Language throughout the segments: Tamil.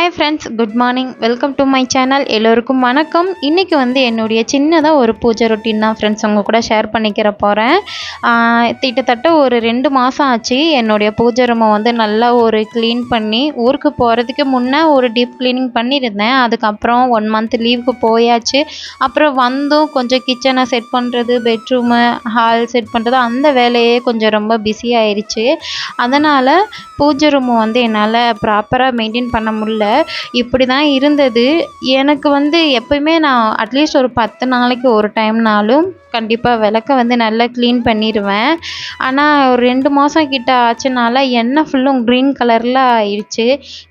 Hi friends, good morning. Welcome to my channel. எல்லோருக்கும் வணக்கம். இன்றைக்கி என்னுடைய சின்னதாக ஒரு பூஜை ரொட்டீன் தான் ஃப்ரெண்ட்ஸ் உங்கள் கூட ஷேர் பண்ணிக்கிற போகிறேன். கிட்டத்தட்ட ஒரு 2 மாதம் ஆச்சு என்னுடைய பூஜை ரூமை நல்லா ஒரு க்ளீன் பண்ணி, ஊருக்கு போகிறதுக்கு முன்னே ஒரு டீப் க்ளீனிங் பண்ணியிருந்தேன். அதுக்கப்புறம் 1 மந்த் லீவுக்கு போயாச்சு. அப்புறம் வந்தும் கொஞ்சம் கிச்சனை செட் பண்ணுறது, பெட்ரூமு, ஹால் செட் பண்ணுறது, அந்த வேலையே கொஞ்சம் ரொம்ப பிஸியாகிடுச்சு. அதனால் பூஜை ரூமை என்னால் ப்ராப்பராக மெயின்டைன் பண்ண முடியல. இப்படி தான் இருந்தது. எனக்கு எப்பயுமே நான் அட்லீஸ்ட் ஒரு 10 நாளைக்கு ஒரு டைம்னாலும் கண்டிப்பாக விளக்க நல்லா க்ளீன் பண்ணிடுவேன். ஆனால் ஒரு 2 மாதம் கிட்ட ஆச்சுனால எண்ணெய் ஃபுல்லும் க்ரீன் கலரில் ஆயிடுச்சு.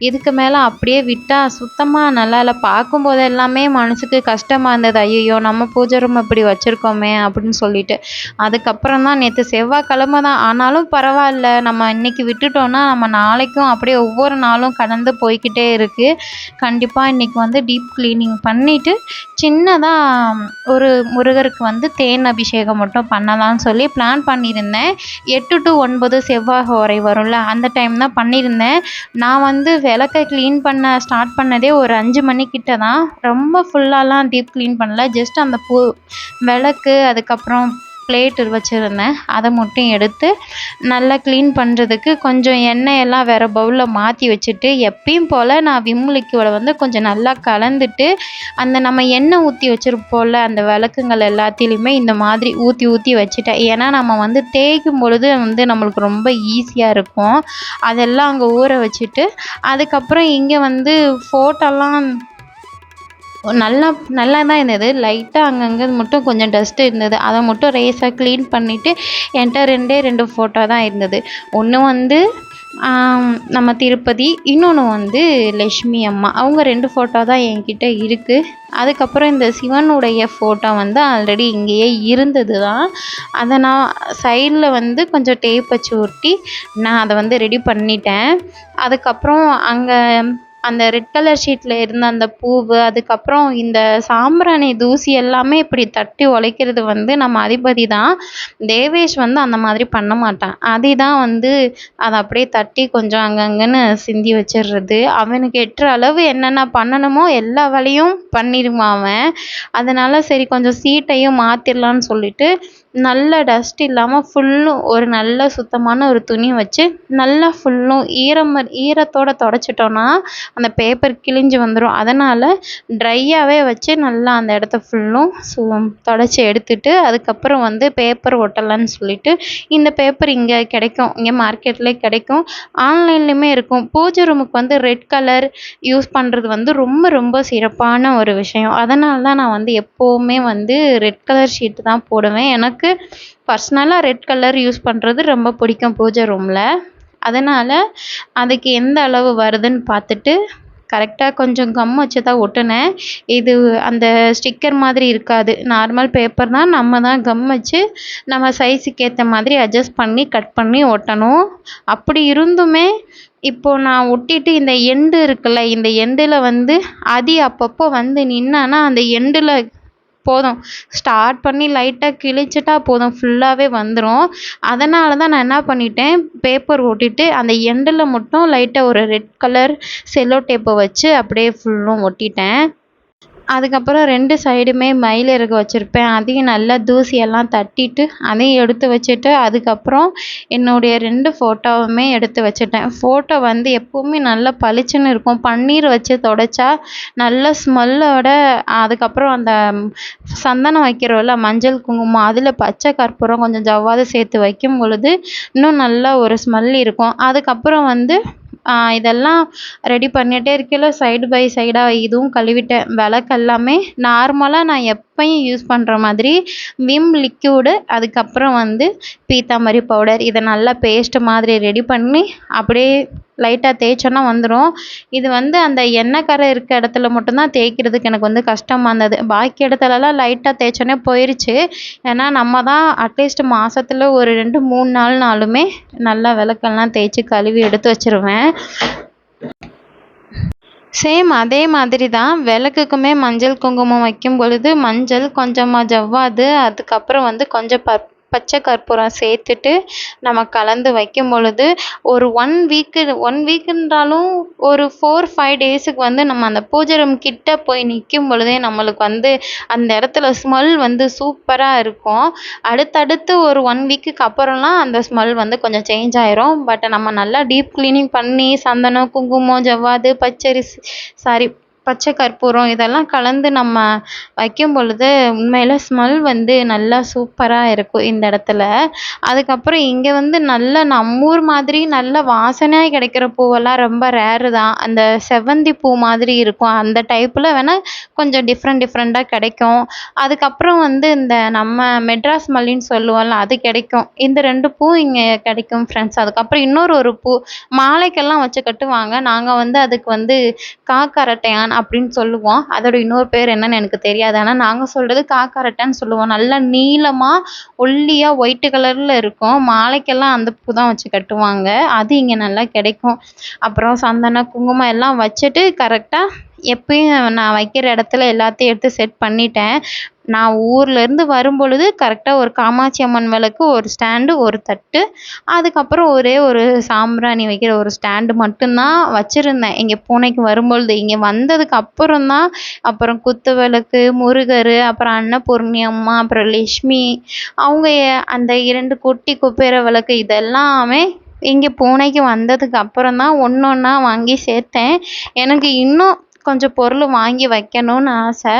இதுக்கு மேலே அப்படியே விட்டால் சுத்தமாக நல்லா இல்லை. பார்க்கும்போது எல்லாமே மனசுக்கு கஷ்டமாக இருந்தது. ஐயோ, நம்ம பூஜை ரூம் இப்படி வச்சுருக்கோமே அப்படின்னு சொல்லிட்டு. அதுக்கப்புறம் தான் நேற்று செவ்வாய்க்கிழமை தான், ஆனாலும் பரவாயில்ல, நம்ம இன்றைக்கி விட்டுட்டோன்னா நம்ம நாளைக்கும் அப்படியே ஒவ்வொரு நாளும் கடந்து போய்கிட்டே இருக்குது. கண்டிப்பாக இன்றைக்கி டீப் க்ளீனிங் பண்ணிவிட்டு சின்னதாக ஒரு முருகருக்கு தேன் அபிஷேகம் மட்டும் பண்ணலான்னு சொல்லி பிளான் பண்ணியிருந்தேன். 8 to 9 செவ்வாய் ஹோரை வரும்ல, அந்த டைம் தான் பண்ணியிருந்தேன். நான் விளக்க க்ளீன் பண்ண ஸ்டார்ட் பண்ணதே ஒரு 5 மணிக்கிட்ட தான். ரொம்ப ஃபுல்லாலாம் டீப் க்ளீன் பண்ணல. ஜஸ்ட் அந்த விளக்கு, அதுக்கப்புறம் பிளேட் வச்சுருந்தேன், அதை மட்டும் எடுத்து நல்லா க்ளீன் பண்ணுறதுக்கு கொஞ்சம் எண்ணெயெல்லாம் வேறு பவுலில் மாற்றி வச்சுட்டு, எப்பயும் போல் நான் விம் லிக்விடை கொஞ்சம் நல்லா கலந்துட்டு, அந்த நம்ம எண்ணெய் ஊற்றி வச்சுருப்போம்ல அந்த விளக்குங்கள் எல்லாத்திலையுமே இந்த மாதிரி ஊற்றி வச்சுட்டேன். ஏன்னா நம்ம தேய்க்கும் பொழுது நம்மளுக்கு ரொம்ப ஈஸியாக இருக்கும். அதெல்லாம் அங்கே ஊற வச்சுட்டு, அதுக்கப்புறம் இங்கே ஃபோட்டோலாம் நல்லா தான் இருந்தது. லைட்டாக அங்கங்கே மட்டும் கொஞ்சம் டஸ்ட்டு இருந்தது. அதை மட்டும் ரேஸாக க்ளீன் பண்ணிவிட்டு என்கிட்ட 2 ஃபோட்டோ தான் இருந்தது. ஒன்று நம்ம திருப்பதி, இன்னொன்று லக்ஷ்மி அம்மா. அவங்க 2 ஃபோட்டோ தான் என்கிட்ட இருக்குது. அதுக்கப்புறம் இந்த சிவனுடைய ஃபோட்டோ ஆல்ரெடி இங்கேயே இருந்தது தான். அதை நான் சைடில் கொஞ்சம் டேப் வச்சு ஒட்டி நான் அதை ரெடி பண்ணிட்டேன். அதுக்கப்புறம் அங்கே அந்த ரெட் கலர் ஷீட்டில் இருந்த அந்த பூவு, அதுக்கப்புறம் இந்த சாம்பிராணி தூசி எல்லாமே இப்படி தட்டி உடைக்கிறது நம்ம அதிபதி தான். தேவேஷ் அந்த மாதிரி பண்ண மாட்டான். அதி தான் அதை அப்படியே தட்டி கொஞ்சம் அங்கங்கன்னு சிந்தி வச்சிடுறது. அவனுக்கு எட்டுற அளவு என்னென்ன பண்ணணுமோ எல்லா வேலையும் பண்ணிடுவான் அவன். அதனால் சரி கொஞ்சம் சீட்டையும் மாற்றிடலான்னு சொல்லிட்டு நல்ல டஸ்ட் இல்லாமல் ஃபுல்லும் ஒரு நல்ல சுத்தமான ஒரு துணி வச்சு நல்லா ஃபுல்லும் ஈரத்தோடு தொடச்சிட்டோன்னா அந்த பேப்பர் கிழிஞ்சு வந்துடும். அதனால் ட்ரையாகவே வச்சு நல்லா அந்த இடத்த ஃபுல்லும் தொடச்சி எடுத்துட்டு, அதுக்கப்புறம் பேப்பர் ஒட்டலான்னு சொல்லிட்டு, இந்த பேப்பர் இங்கே கிடைக்கும், இங்கே மார்க்கெட்லேயே கிடைக்கும், ஆன்லைன்லேயுமே இருக்கும். பூஜை ரூமுக்கு ரெட் கலர் யூஸ் பண்ணுறது ரொம்ப ரொம்ப சிறப்பான ஒரு விஷயம். அதனால தான் நான் எப்போவுமே ரெட் கலர் ஷீட்டு தான் போடுவேன். எனக்கு பர்சனலாக ரெட் கலர் யூஸ் பண்ணுறது ரொம்ப பிடிக்கும் பூஜை ரூமில். அதனால் அதுக்கு எந்த அளவு வருதுன்னு பார்த்துட்டு கரெக்டாக கொஞ்சம் கம் வச்சு தான் ஒட்டினேன். இது அந்த ஸ்டிக்கர் மாதிரி இருக்காது, நார்மல் பேப்பர் தான். நம்ம தான் கம் வச்சு நம்ம சைஸுக்கு ஏற்ற மாதிரி அட்ஜஸ்ட் பண்ணி கட் பண்ணி ஒட்டணும். அப்படி இருந்துமே இப்போது நான் ஒட்டிட்டு இந்த எண்டு இருக்குல்ல, இந்த எண்டில் அதி அப்பப்போ நின்னான்னா அந்த எண்டில் போதும், ஸ்டார்ட் பண்ணி லைட்டாக கிழிச்சிட்டா போதும், ஃபுல்லாகவே வந்துடும். அதனால தான் நான் என்ன பண்ணிட்டேன், பேப்பர் ஒட்டிட்டு அந்த எண்டில் மட்டும் லைட்டாக ஒரு ரெட் கலர் செல்லோ டேப்பை வச்சு அப்படியே ஃபுல்லும் ஒட்டிட்டேன். அதுக்கப்புறம் 2 சைடுமே மயில் இறகு வச்சுருப்பேன். அதையும் நல்லா தூசியெல்லாம் தட்டிட்டு அதையும் எடுத்து வச்சுட்டு, அதுக்கப்புறம் என்னுடைய 2 ஃபோட்டோவுமே எடுத்து வச்சுட்டேன். ஃபோட்டோ எப்போவுமே நல்லா பளிச்சுன்னு இருக்கும். பன்னீர் வச்சு தொடச்சா நல்ல ஸ்மெல்லோட, அதுக்கப்புறம் அந்த சந்தனம் வைக்கிறோம்ல, மஞ்சள் குங்குமம், அதில் பச்சை கற்பூரம் கொஞ்சம் ஜவ்வாது சேர்த்து வைக்கும் பொழுது இன்னும் நல்ல ஒரு ஸ்மெல் இருக்கும். அதுக்கப்புறம் இதெல்லாம் ரெடி பண்ணிகிட்டே இருக்கையில் சைடு பை சைடாக இதுவும் கழுவிட்டேன். விளக்கெல்லாமே நார்மலாக நான் எப்பயும் யூஸ் பண்ணுற மாதிரி விம் லிக்யூடு, அதுக்கப்புறம் பீத்தாம்பரி பவுடர், இதை நல்லா பேஸ்ட்டு மாதிரி ரெடி பண்ணி அப்படியே லைட்டாக தேய்ச்சோன்னா வந்துடும். இது அந்த எண்ணெய் கரை இருக்க இடத்துல மட்டும்தான் தேய்க்கிறதுக்கு எனக்கு கஷ்டமாக இருந்தது. பாக்கி இடத்துலலாம் லைட்டாக தேய்ச்சோன்னே போயிடுச்சு. ஏன்னா நம்ம தான் அட்லீஸ்ட் மாதத்தில் ஒரு 2-3 நாளுமே நல்லா விளக்கெல்லாம் தேய்ச்சி கழுவி எடுத்து வச்சுருவேன். சேம் அதே மாதிரி தான் விளக்குக்குமே மஞ்சள் குங்குமம் வைக்கும் பொழுது மஞ்சள், கொஞ்சமாக ஜவ்வாது, அதுக்கப்புறம் கொஞ்சம் பச்சை கற்பூரம் சேர்த்துட்டு நம்ம கலந்து வைக்கும் பொழுது ஒரு 1 வீக்குன்றாலும் ஒரு 4-5 டேஸுக்கு வந்து நம்ம அந்த பூஜை ரூம் கிட்ட போய் நிற்கும் பொழுதே நம்மளுக்கு வந்து அந்த இடத்துல ஸ்மெல் வந்து சூப்பராக இருக்கும். அடுத்தடுத்து ஒரு 1 வீக்குக்கு அப்புறம்லாம் அந்த ஸ்மெல் வந்து கொஞ்சம் சேஞ்ச் ஆயிரும். பட் நம்ம நல்லா டீப் க்ளீனிங் பண்ணி சந்தனம், குங்குமம், ஜவ்வாது, பச்சை கற்பூரம் இதெல்லாம் கலந்து நம்ம வைக்கும் பொழுது உண்மையில ஸ்மெல் வந்து நல்லா சூப்பராக இருக்கும் இந்த இடத்துல. அதுக்கப்புறம் இங்கே வந்து நல்ல நம்ம ஊர் மாதிரி நல்ல வாசனையாக கிடைக்கிற பூவெல்லாம் ரொம்ப ரேரு தான். அந்த செவ்வந்தி பூ மாதிரி இருக்கும். அந்த டைப்பில் வேணால் கொஞ்சம் டிஃப்ரெண்ட்டாக கிடைக்கும். அதுக்கப்புறம் வந்து இந்த நம்ம மெட்ராஸ் மல்லின்னு சொல்லுவோம்ல அது கிடைக்கும். இந்த 2 பூ இங்கே கிடைக்கும் ஃப்ரெண்ட்ஸ். அதுக்கப்புறம் ஒரு பூ மாலைக்கெல்லாம் வச்சு கட்டுவாங்க. நாங்கள் வந்து அதுக்கு வந்து காக்கரட்டையான் அப்படின்னு சொல்லுவோம். அதோட இன்னொரு பேர் என்னன்னு எனக்கு தெரியாது. ஆனால் நாங்கள் சொல்கிறது காக்கரட்டைன்னு சொல்லுவோம். நல்லா நீளமாக ஒல்லியாக ஒயிட்டு கலரில் இருக்கும். மாலைக்கெல்லாம் அந்த பூ தான் வச்சு கட்டுவாங்க. அது இங்கே நல்லா கிடைக்கும். அப்புறம் சந்தனம், குங்குமம் எல்லாம் வச்சுட்டு கரெக்டாக எப்பயும் நான் வைக்கிற இடத்துல எல்லாத்தையும் எடுத்து செட் பண்ணிட்டேன். நான் ஊர்லேருந்து வரும்பொழுது கரெக்டாக ஒரு காமாட்சி அம்மன் விளக்கு, ஒரு ஸ்டாண்டு, ஒரு தட்டு, அதுக்கப்புறம் ஒரே ஒரு சாம்பிராணி வைக்கிற ஒரு ஸ்டாண்டு மட்டும்தான் வச்சுருந்தேன் இங்கே பூனேக்கு வரும்பொழுது. இங்கே வந்ததுக்கு அப்புறம் தான் அப்புறம் குத்து விளக்கு, முருகர், அப்புறம் அன்னபூர்ணி அம்மா, அப்புறம் லக்ஷ்மி அவங்க அந்த 2 குட்டி குபேர விளக்கு இதெல்லாமே இங்கே பூனேக்கு வந்ததுக்கு அப்புறம் தான் ஒன்றா வாங்கி சேர்த்தேன். எனக்கு இன்னும் கொஞ்சம் பொருள் வாங்கி வைக்கணும்னு ஆசை.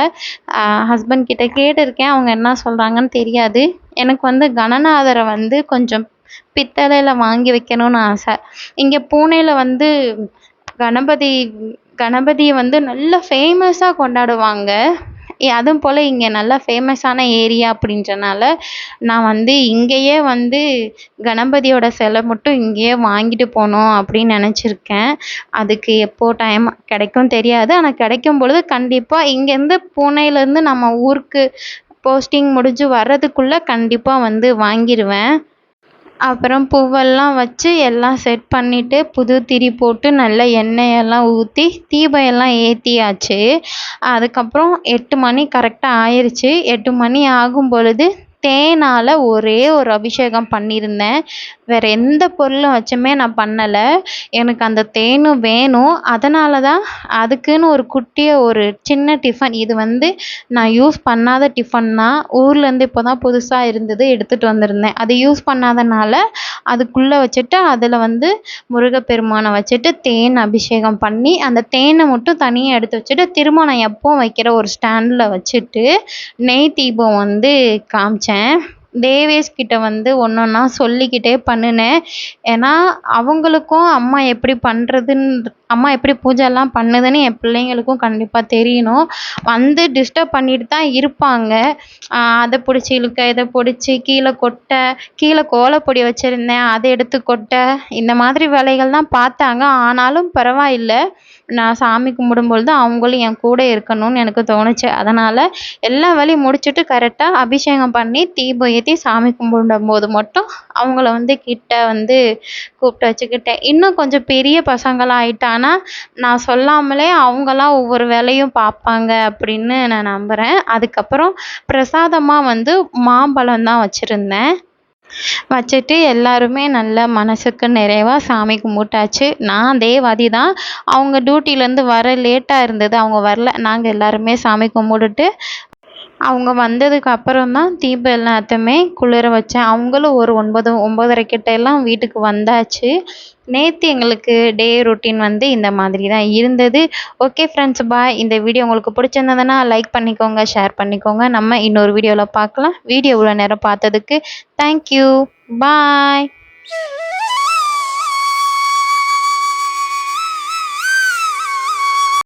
ஹஸ்பண்ட் கிட்ட கேட்டிருக்கேன். அவங்க என்ன சொல்கிறாங்கன்னு தெரியாது. எனக்கு வந்து கணநாதரை வந்து கொஞ்சம் பித்தளையில் வாங்கி வைக்கணும்னு ஆசை. இங்கே பூனேல வந்து கணபதியை வந்து நல்லா ஃபேமஸாக கொண்டாடுவாங்க. அதுவும் போல் இங்கே நல்லா ஃபேமஸான ஏரியா அப்படின்றனால நான் வந்து இங்கேயே வந்து கணபதியோட சிலை மட்டும் இங்கேயே வாங்கிட்டு போகணும் அப்படின்னு நினச்சிருக்கேன். அதுக்கு எப்போ டைம் கிடைக்கும் தெரியாது. ஆனால் கிடைக்கும் பொழுது கண்டிப்பாக இங்கேருந்து பூனேலேருந்து நம்ம ஊருக்கு போஸ்டிங் முடிஞ்சு வர்றதுக்குள்ளே கண்டிப்பாக வந்து வாங்கிடுவேன். அப்புறம் பூவெல்லாம் வச்சு எல்லாம் செட் பண்ணிவிட்டு புது திரி போட்டு நல்லா எண்ணெயெல்லாம் ஊற்றி தீபம் எல்லாம் ஏற்றியாச்சு. அதுக்கப்புறம் 8 மணி கரெக்டாக ஆயிடுச்சு. 8 மணி ஆகும் பொழுது தேனால் ஒரே ஒரு அபிஷேகம் பண்ணியிருந்தேன். வேறு எந்த பொருளும் வச்சுமே நான் பண்ணலை. எனக்கு அந்த தேனும் வேணும். அதனால தான் அதுக்குன்னு ஒரு ஒரு சின்ன டிஃபன், இது வந்து நான் யூஸ் பண்ணாத டிஃபன் தான். ஊர்லேருந்து இப்போ தான் புதுசாக இருந்தது, எடுத்துகிட்டு வந்திருந்தேன். அது யூஸ் பண்ணாதனால அதுக்குள்ளே வச்சுட்டு அதில் வந்து முருகப்பெருமானை வச்சுட்டு தேன் அபிஷேகம் பண்ணி அந்த தேனை மட்டும் தனியாக எடுத்து வச்சுட்டு திரும்ப நான் எப்பவும் வைக்கிற ஒரு ஸ்டாண்டில் வச்சுட்டு நெய் தீபம் வந்து காமிச்சேன். தேவேஷ் கிட்ட வந்து ஒன்றா சொல்லிக்கிட்டே பண்ணினேன். ஏன்னா அவங்களுக்கும் அம்மா எப்படி பூஜைலாம் பண்ணுதுன்னு என் பிள்ளைங்களுக்கும் கண்டிப்பாக தெரியணும். வந்து டிஸ்டர்ப் பண்ணிட்டு தான் இருப்பாங்க. அதை பிடிச்சி இழுக்க, இதை பிடிச்சி கீழே கொட்ட, கீழே கோலப்பொடி வச்சுருந்தேன் அதை எடுத்து கொட்ட, இந்த மாதிரி வேலைகள் தான் பார்த்தாங்க. ஆனாலும் பரவாயில்லை, நான் சாமி கும்பிடும்பொழுது அவங்களும் என் கூட இருக்கணும்னு எனக்கு தோணுச்சு. அதனால் எல்லா வேலையும் முடிச்சுட்டு கரெக்டாக அபிஷேகம் பண்ணி தீபம் ஏற்றி சாமி கும்பிடும்போது மட்டும் அவங்கள வந்து கிட்ட வந்து கூப்பிட்டு வச்சுக்கிட்டேன். இன்னும் கொஞ்சம் பெரிய பசங்களாக ஆயிட்டானா நான் சொல்லாமலே அவங்களாம் ஒவ்வொரு வேலையும் பார்ப்பாங்க அப்படின்னு நான் நம்புகிறேன். அதுக்கப்புறம் பிரசாதமாக வந்து மாம்பழம் தான் வச்சுருந்தேன். வச்சுட்டு எல்லாருமே நல்ல மனசுக்கு நிறைவாக சாமி கும்பிட்டாச்சு. நான் தேவாதி தான். அவங்க டியூட்டிலேருந்து வர லேட்டாக இருந்தது, அவங்க வரல. நாங்கள் எல்லாருமே சாமி கும்பிட்டுட்டு அவங்க வந்ததுக்கு அப்புறம் தான் தீபம் எல்லாத்தையுமே குளிர வச்சேன். அவங்களும் ஒரு 9:30 கிட்ட எல்லாம் வீட்டுக்கு வந்தாச்சு. நேற்று எங்களுக்கு டே ரொட்டீன் வந்து இந்த மாதிரி தான் இருந்தது. ஓகே ஃப்ரெண்ட்ஸ், பாய். இந்த வீடியோ உங்களுக்கு பிடிச்சிருந்ததுன்னா லைக் பண்ணிக்கோங்க, ஷேர் பண்ணிக்கோங்க. நம்ம இன்னொரு வீடியோவில் பார்க்கலாம். வீடியோ இவ்வளோ நேரம் பார்த்ததுக்கு தேங்க்யூ. பாய்.